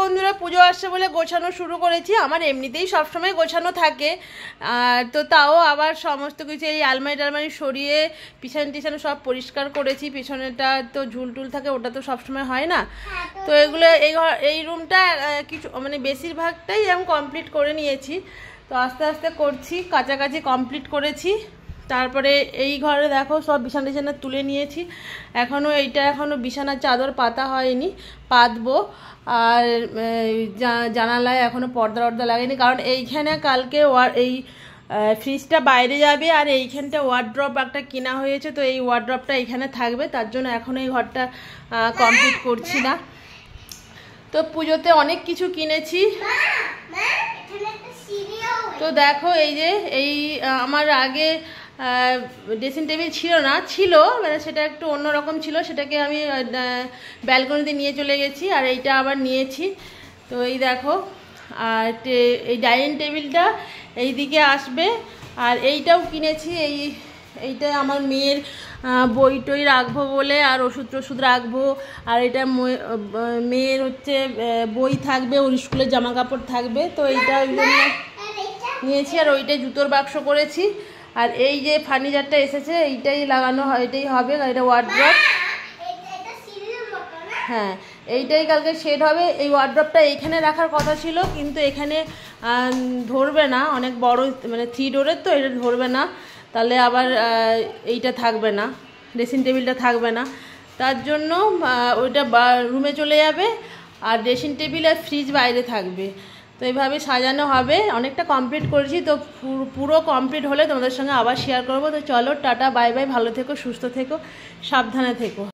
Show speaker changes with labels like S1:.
S1: বন্ধুরা, পুজো আসছে বলে গোছানো শুরু করেছি। আমার এমনিতেই সবসময় গোছানো থাকে, তো তাও আবার সমস্ত কিছু এই আলমারি টালমারি সরিয়ে পিছন টিছানো সব পরিষ্কার করেছি। পিছনেটা তো ঝুলটুল থাকে, ওটা তো সবসময় হয় না। তো এগুলো এই রুমটা কিছু মানে বেশিরভাগটাই আমি কমপ্লিট করে নিয়েছি। তো আস্তে আস্তে করছি, কাছাকাছি কমপ্লিট করেছি। তারপরে এই ঘরে দেখো সব বিছানা টিছানা তুলে নিয়েছি। এখনও বিছানার চাদর পাতা হয়নি, পাতবো। আর জানালায় এখনও পর্দা লাগেনি, কারণ এইখানে কালকে এই ফ্রিজটা বাইরে যাবে আর এইখানটা ওয়ার্ড্রপ একটা কেনা হয়েছে, তো এই ওয়ার্ড্রপটা এখানে থাকবে, তার জন্য এখনও এই ঘরটা কমপ্লিট করছি না। তো পুজোতে অনেক কিছু কিনেছি। তো দেখো এই আমার আগে ড্রেসিং টেবিল ছিল মানে সেটা একটু অন্যরকম ছিল, সেটাকে আমি ব্যালকনিতে নিয়ে চলে গেছি, আর এইটা আবার নিয়েছি। তো এই দেখো, আর এই ডাইনিং টেবিলটা এই দিকে আসবে। আর এইটাও কিনেছি, এইটা আমার মেয়ের বই টই রাখবো বলে, আর ওষুধ রাখবো। আর এটা মেয়ের হচ্ছে বই থাকবে, ওর স্কুলের জামা কাপড় থাকবে, তো এইটা ওই জন্য নিয়েছি। আর ওইটাই জুতোর বাক্স করেছি। আর এই যে ফার্নিচারটা এসেছে এইটাই লাগানো হয়, এটাই হবে, এটা ওয়ার্ড্রপ। হ্যাঁ, এইটাই কালকে শেড হবে। এই ওয়ার্ড্রপটা এইখানে রাখার কথা ছিল, কিন্তু এখানে ধরবে না, অনেক বড় মানে 3 ডোরের, তো এটা ধরবে না, তাহলে আবার এইটা থাকবে না, ড্রেসিং টেবিলটা থাকবে না, তার জন্য ওইটা রুমে চলে যাবে। আর ড্রেসিং টেবিল আর ফ্রিজ বাইরে থাকবে। তো এইভাবে সাজানো হবে। অনেকটা কমপ্লিট করেছি, তো পুরো কমপ্লিট হলে তোমাদের সঙ্গে আবার শেয়ার করবো। তো চলো, টাটা, বাই বাই, ভালো থেকো, সুস্থ থেকো, সাবধানে থেকো।